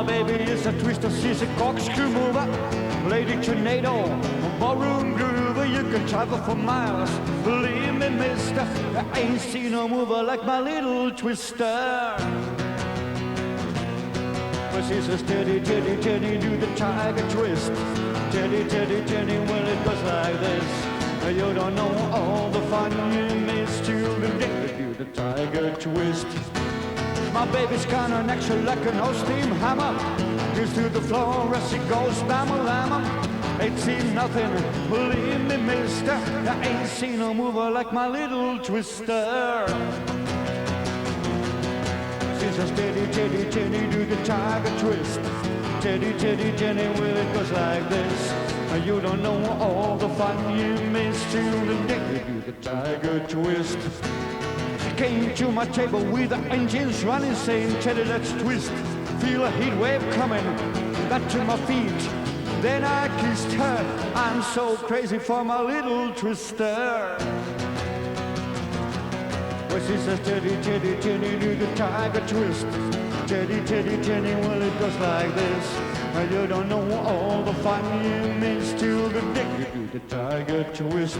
baby is a twister, she's a corkscrew mover, lady tornado, ballroom groover. You can travel for miles, believe me, mister. I ain't seen no mover like my little twister. But she's a steady, teddy, teddy, do the tiger twist. Teddy, teddy, teddy, well it goes like this. You don't know all the fun you miss till the day you do the tiger twist. My baby's kinda next to like an old steam hammer. Goes to the floor as she goes bam-a-lamma. Ain't seen nothing, believe me, mister. I ain't seen no mover like my little twister. She's a steady, teddy, teddy, do the tiger twist. Teddy, teddy, teddy, well it goes like this. You don't know all the fun you missed till the day you do the tiger twist. She came to my table with the engines running, saying, Teddy, let's twist. Feel a heat wave coming, got to my feet. Then I kissed her. I'm so crazy for my little twister. Well, she says, Teddy, Teddy, Teddy, do the tiger twist. Teddy, Teddy, Teddy, well it goes like this. You don't know all the fun you missed till the day you do the tiger twist.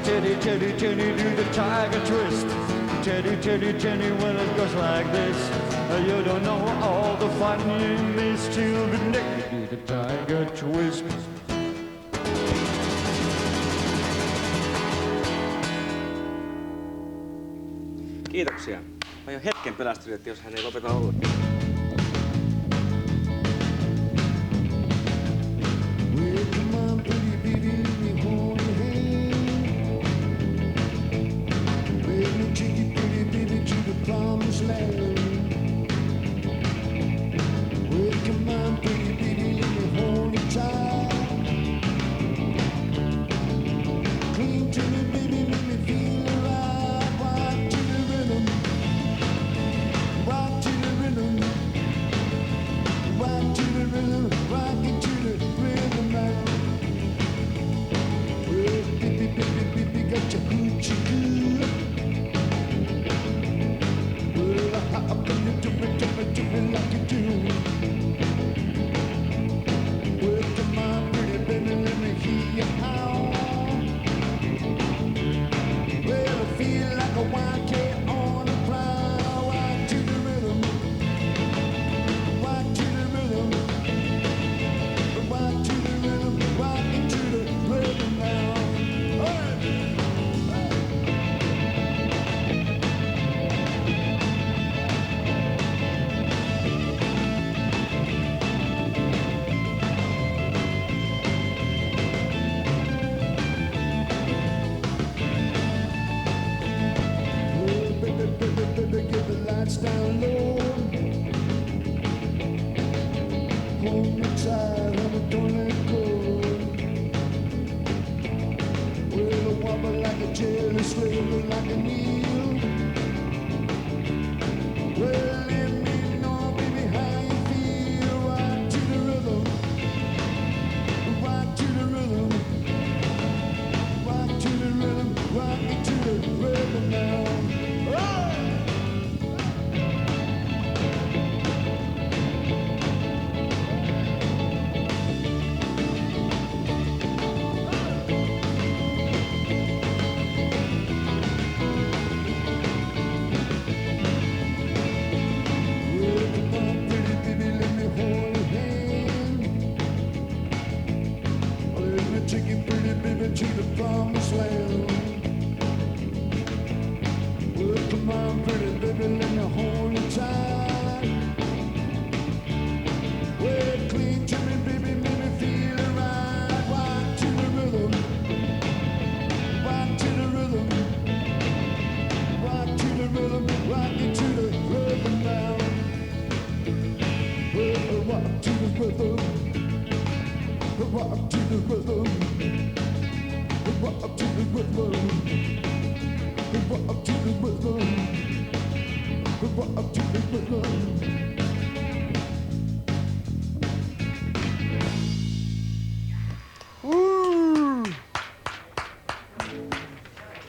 Teddy, Teddy, Teddy, do the tiger twist. Teddy, Teddy, Teddy, well it goes like this. You don't know all the fun you missed till the day you do the tiger twist. Kiitoksia. Mä jo hetken pelästyin, että jos hän ei lopeta ollenkaan.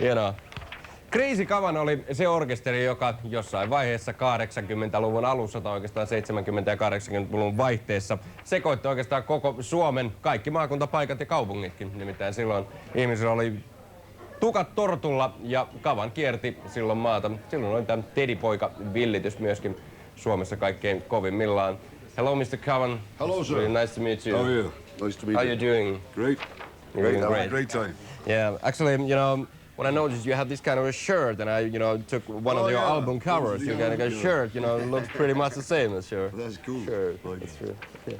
Hienoa. Crazy Cavan oli se orkesteri, joka jossain vaiheessa 80-luvun alussa tai oikeastaan 70- ja 80-luvun vaihteessa sekoitti oikeastaan koko Suomen kaikki maakuntapaikat ja kaupungitkin. Nimittäin silloin ihmisillä oli tukat tortulla ja Cavan kierti silloin maata. Silloin oli tämä Teddy-poika-villitys myöskin Suomessa kaikkein kovimmillaan. Hello, Mr. Cavan. Hello, sir. Really nice to meet you. How are you? Nice to meet How you. are you doing? Great. Great. Having a great time. Yeah, actually, you know, when I noticed you had this kind of a shirt and I, you know, took one of your album covers, you got a shirt, you know, looks pretty much the same as your That's cool. shirt. That's true. Yeah.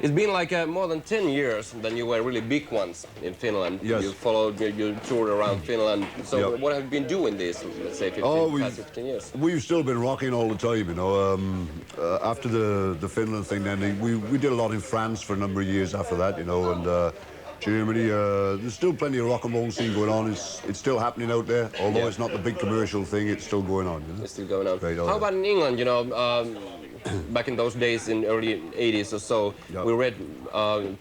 It's been like more than 10 years that you were really big ones in Finland. Yes. You followed, you toured around Finland. So Yep. what have you been doing this, let's say, past 15 years? We've still been rocking all the time, you know. After the Finland thing, then we did a lot in France for a number of years after that, you know, and Germany. There's still plenty of rock and roll scene going on. It's still happening out there, although it's not the big commercial thing. It's still going on. You know? It's still going on. Right, How about in England? You know, back in those days, in early 80s or so, Yep. we read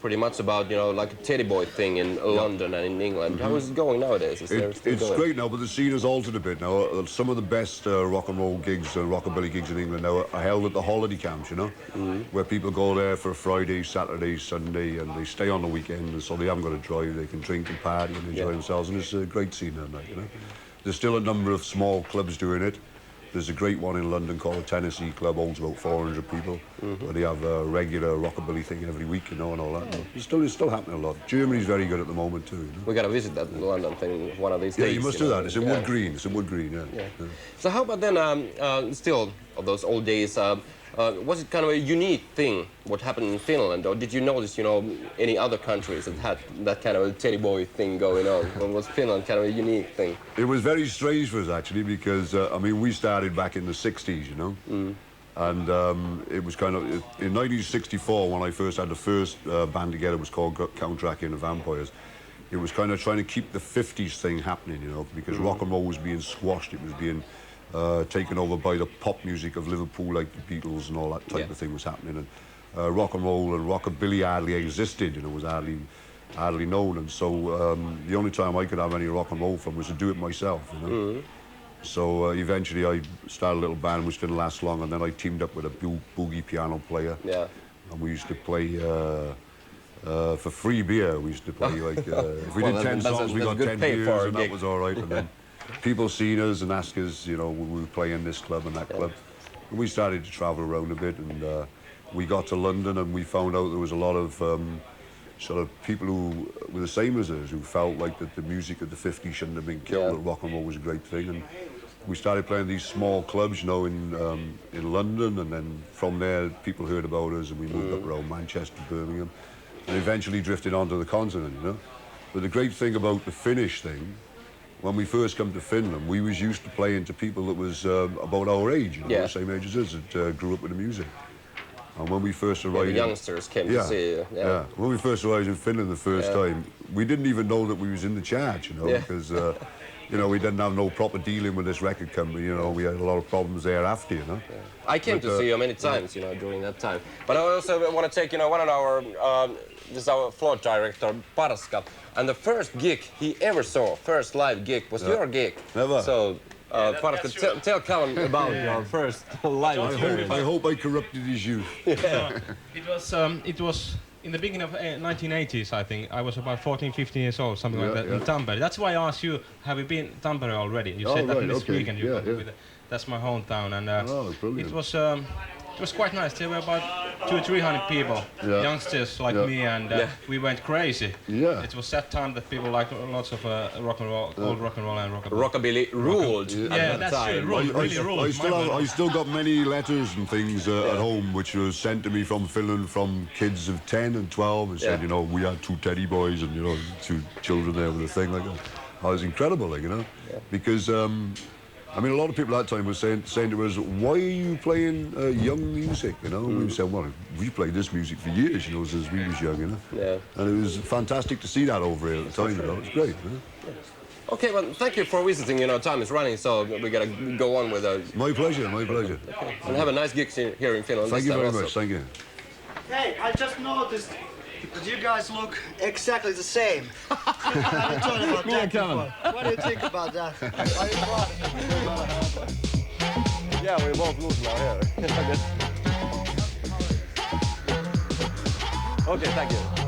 pretty much about, you know, like a Teddy Boy thing in London and in England. How is it going nowadays? Is there still It's going? great now, but the scene has altered a bit now. Some of the best rock and roll gigs and rockabilly gigs in England now are held at the holiday camps, you know, where people go there for Friday, Saturday, Sunday, and they stay on the weekend, and so they haven't got to drive. They can drink and party and enjoy themselves, and it's a great scene now, you know. There's still a number of small clubs doing it. There's a great one in London called the Tennessee Club, holds about 400 people, where they have a regular rockabilly thing every week, you know, and all that. It's still happening a lot. Germany's very good at the moment too. You know? We got to visit that London thing one of these Yeah, days. you must know. do that. It's in Wood Green. It's in Wood Green, yeah. So how about then, still of those old days, was it kind of a unique thing what happened in Finland, or did you notice, you know, any other countries that had that kind of a Teddy Boy thing going on? Or was Finland kind of a unique thing? It was very strange for us actually because I mean we started back in the 60s, you know, and it was kind of in 1964 when I first had the first band together. It was called Count Dracula and the Vampires. It was kind of trying to keep the 50s thing happening, you know, because rock and roll was being squashed. It was being taken over by the pop music of Liverpool, like the Beatles and all that type of thing was happening, and rock and roll and rockabilly hardly existed, you know, was hardly known, and so the only time I could have any rock and roll from was to do it myself, you know. So eventually I started a little band which didn't last long, and then I teamed up with a boogie piano player, and we used to play for free beer. We used to play like if we did 10 songs, we got 10 beers, and that was all right. And then people seen us and asked us, you know, we were playing this club and that club. And we started to travel around a bit, and we got to London, and we found out there was a lot of sort of people who were the same as us, who felt like that the music of the 50s shouldn't have been killed, that rock and roll was a great thing. And we started playing these small clubs, you know, in London, and then from there people heard about us, and we moved up around Manchester, Birmingham, and eventually drifted onto the continent, you know. But the great thing about the Finnish thing, when we first come to Finland, we was used to playing to people that was about our age, you know, the same age as us, that grew up with the music. And when we first arrived, the youngsters came to see you. When we first arrived in Finland the first time, we didn't even know that we was in the charts, you know, because you know, we didn't have no proper dealing with this record company. You know, we had a lot of problems thereafter, you know. I came to see you many times, you know, during that time. But I also want to take, you know, one of our, this is our floor director, Parska, and the first gig he ever saw, first live gig, was your gig. Never. So, Parska, tell Cavan about your first live experience. I hope I corrupted his youth. It was in the beginning of 1980s, I think. I was about 14, 15 years old, something like that, in Tampere. That's why I asked you, have you been Tampere already? You said that this weekend you got with it. That's my hometown, and it was quite nice. There were about 200-300 people, youngsters like me, and we went crazy. It was that time that people liked lots of rock and roll, old rock and roll and rockabilly. Rockabilly ruled. Yeah, that's true. Really ruled. I still got many letters and things at home which were sent to me from Finland from kids of 10 and 12 and said, you know, we had 2 teddy boys and, you know, 2 children there with a thing like that. It was incredible, like, you know, because I mean, a lot of people at that time were saying to us, why are you playing young music, you know? We said, well, we played this music for years, you know, since we was young, you know? And it was fantastic to see that over here at the time, you know? It's great, you know? Okay, well, thank you for visiting. You know, time is running, so we gotta go on with it. My pleasure, my pleasure. And have a nice gig here in Finland. Thank you very much, thank you. Hey, I just noticed But you guys look exactly the same. I haven't thought about Me and that Cavan. before. What do you think about that? Are you proud? Yeah, we both lose now here. Okay, thank you.